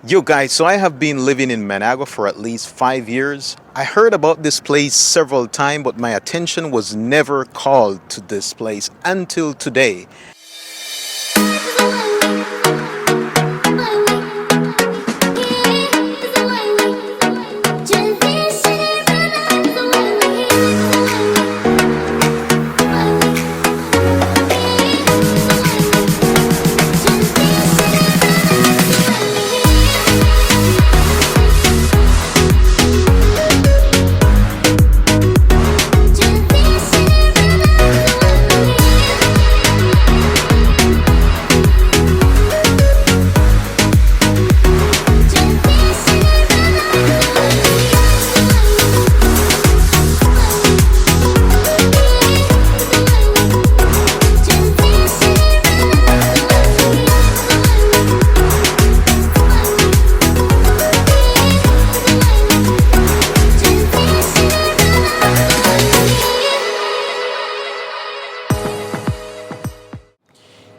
Yo guys, so I have been living in Managua for at least 5 years. I heard about this place several times, but my attention was never called to this place until today.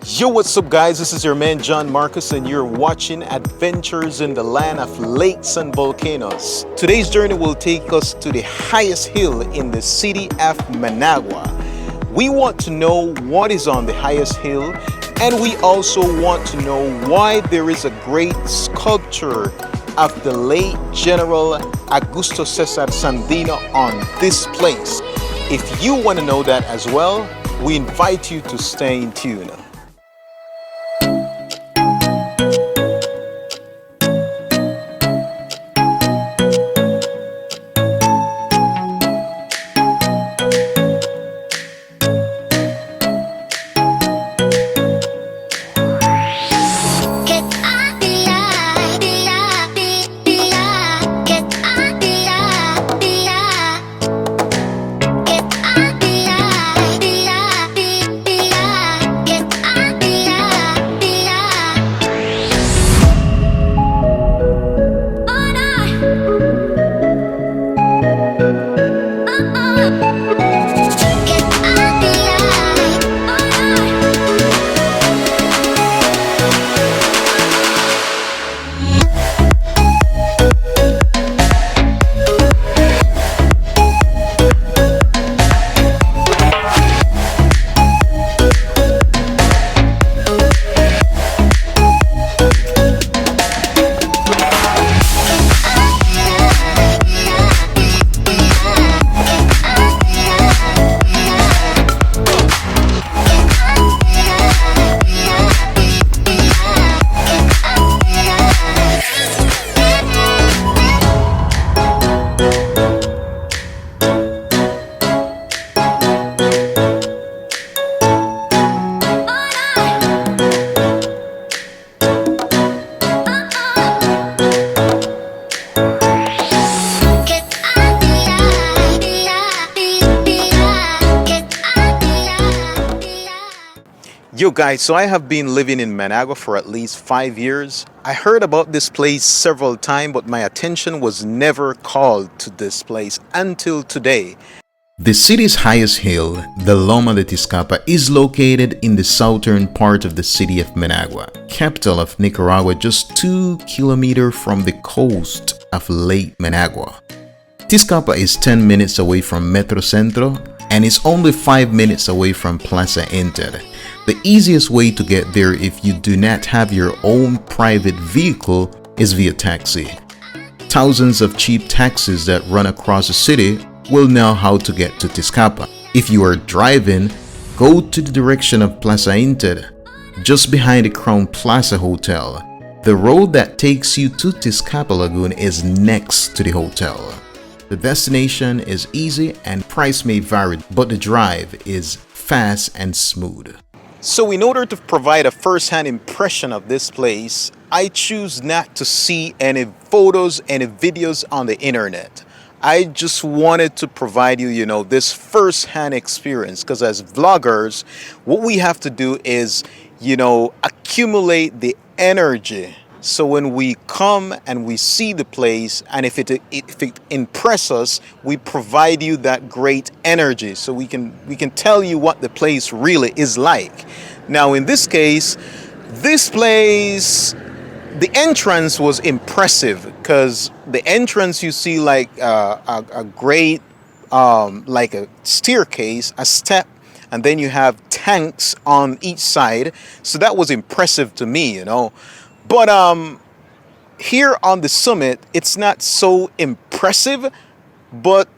Yo, what's up guys? This is your man John Marcus and you're watching Adventures in the Land of Lakes and Volcanoes. Today's journey will take us to the highest hill in the city of Managua. We want to know what is on the highest hill, and we also want to know why there is a great sculpture of the late General Augusto Cesar Sandino on this place. If you want to know that as well, we invite you to stay in tune. Yo guys, so I have been living in Managua for at least 5 years. I heard about this place several times, but my attention was never called to this place until today. The city's highest hill, the Loma de Tiscapa, is located in the southern part of the city of Managua, capital of Nicaragua, just 2 kilometers from the coast of Lake Managua. Tiscapa is 10 minutes away from Metro Centro and is only 5 minutes away from Plaza Inter. The easiest way to get there if you do not have your own private vehicle is via taxi. Thousands of cheap taxis that run across the city will know how to get to Tiscapa. If you are driving, go to the direction of Plaza Inter, just behind the Crown Plaza Hotel. The road that takes you to Tiscapa Lagoon is next to the hotel. The destination is easy and price may vary, but the drive is fast and smooth. So in order to provide a first-hand impression of this place, I choose not to see any photos, any videos on the internet. I just wanted to provide you, this first-hand experience, because as vloggers, what we have to do is, accumulate the energy. So when we come and we see the place, and if it impresses us, we provide you that great energy, so we can tell you what the place really is like. Now in this case, this place The entrance was impressive because the entrance you see like a great like a staircase, a step, and then you have tanks on each side. So that was impressive to me, you know. But here on the summit, it's not so impressive, but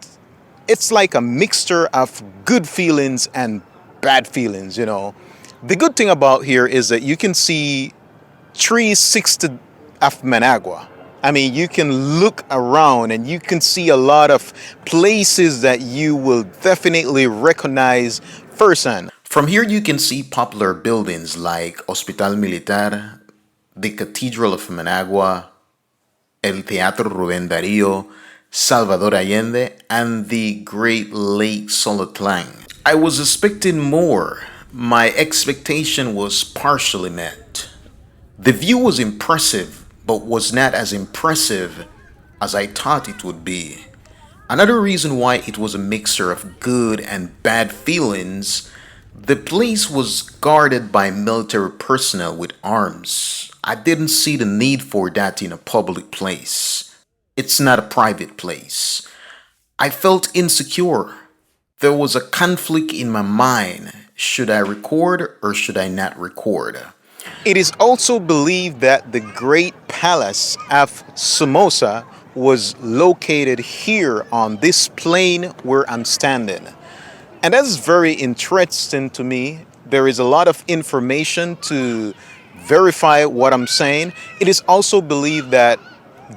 it's like a mixture of good feelings and bad feelings, you know. The good thing about here is that you can see 360 of Managua. I mean, you can look around and you can see a lot of places that you will definitely recognize firsthand. From here, you can see popular buildings like Hospital Militar, the Cathedral of Managua, El Teatro Rubén Darío, Salvador Allende, and the Great Lake 𝐒𝐿𝐷. I was expecting more. My expectation was partially met. The view was impressive, but was not as impressive as I thought it would be. Another reason why it was a mixture of good and bad feelings, the place was guarded by military personnel with arms. I didn't see the need for that in a public place. It's not a private place. I felt insecure. There was a conflict in my mind. Should I record or should I not record? It is also believed that the Great Palace of Somoza was located here on this plain where I'm standing. And that's very interesting to me. There is a lot of information to verify what I'm saying. It is also believed that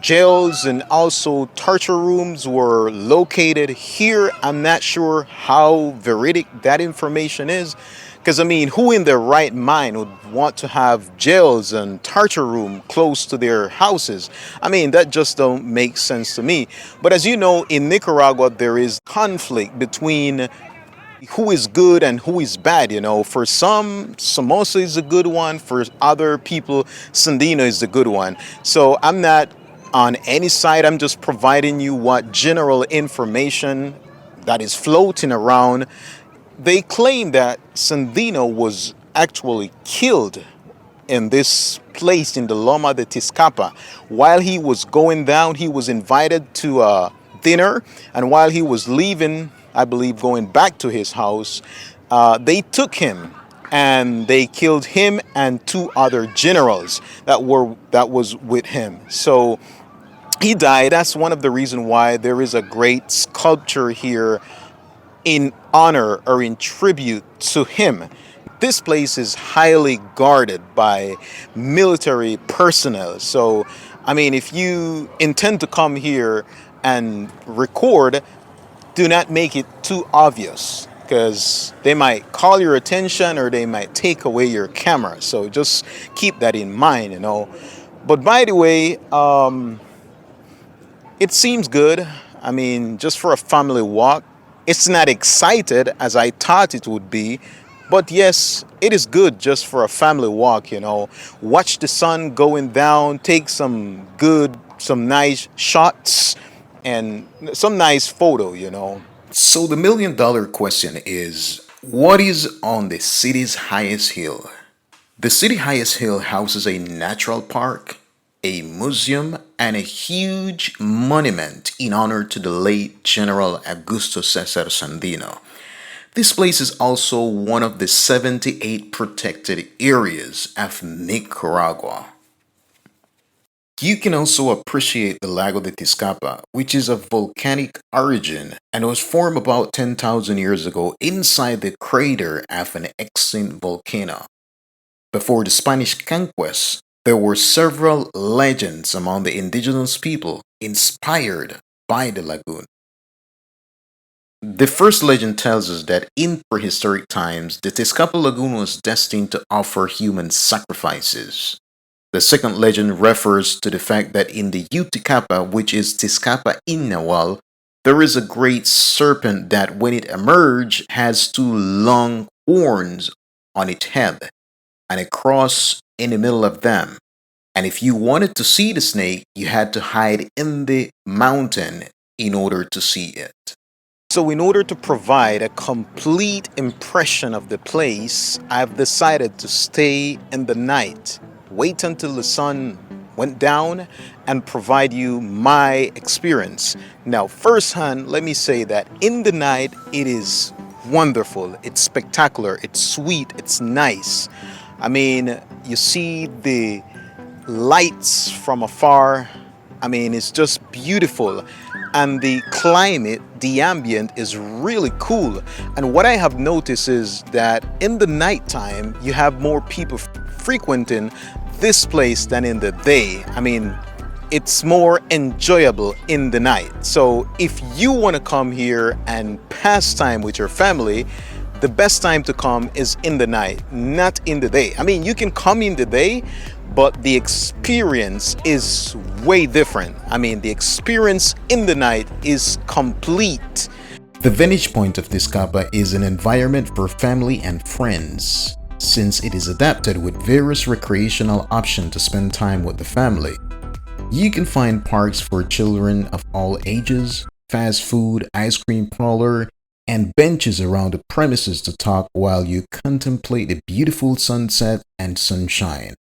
jails and also torture rooms were located here. I'm not sure how veridic that information is. Because, I mean, who in their right mind would want to have jails and torture room close to their houses? I mean, that just don't make sense to me. But as you know, in Nicaragua, there is conflict between who is good and who is bad, you know. For some, Somoza is a good one. For other people, Sandino is the good one. So I'm not on any side. I'm just providing you what general information that is floating around. They claim that Sandino was actually killed in this place in the Loma de Tiscapa. While he was going down, he was invited to a dinner, and while he was leaving, I believe going back to his house, they took him and they killed him and two other generals that was with him. So he died. That's one of the reasons why there is a great sculpture here in honor or in tribute to him. This place is highly guarded by military personnel. So, I mean, if you intend to come here and record, do not make it too obvious because they might call your attention or they might take away your camera. So just keep that in mind, you know. But by the way, it seems good. I mean, just for a family walk. It's not excited as I thought it would be, but yes, it is good just for a family walk, you know. Watch the sun going down, take some nice shots, and some nice photo, you know. So the $1,000,000 question is, what is on the city's highest hill? The city highest hill houses a natural park, a museum, and a huge monument in honor to the late General Augusto Cesar Sandino. This place is also one of the 78 protected areas of Nicaragua. You can also appreciate the Lago de Tiscapa, which is of volcanic origin and was formed about 10,000 years ago inside the crater of an extinct volcano. Before the Spanish conquest, there were several legends among the indigenous people inspired by the lagoon. The first legend tells us that in prehistoric times, the Tiscapa Lagoon was destined to offer human sacrifices. The second legend refers to the fact that in the 𝐄𝐒𝐿𝐷, which is Tiscapa in Nahuatl, there is a great serpent that when it emerged has two long horns on its head and a cross in the middle of them. And if you wanted to see the snake, you had to hide in the mountain in order to see it. So in order to provide a complete impression of the place, I've decided to stay in the night. Wait until the sun went down and provide you my experience. Now, firsthand, let me say that in the night it is wonderful, it's spectacular, it's sweet, it's nice. I mean, you see the lights from afar. I mean, it's just beautiful. And the climate, the ambient is really cool. And what I have noticed is that in the nighttime, you have more people frequenting this place than in the day. I mean, it's more enjoyable in the night. So if you want to come here and pass time with your family, the best time to come is in the night, not in the day. I mean, you can come in the day, but the experience is way different. I mean, the experience in the night is complete. The vantage point of Tiscapa is an environment for family and friends, since it is adapted with various recreational options to spend time with the family. You can find parks for children of all ages, fast food, ice cream parlor, and benches around the premises to talk while you contemplate the beautiful sunset and sunshine.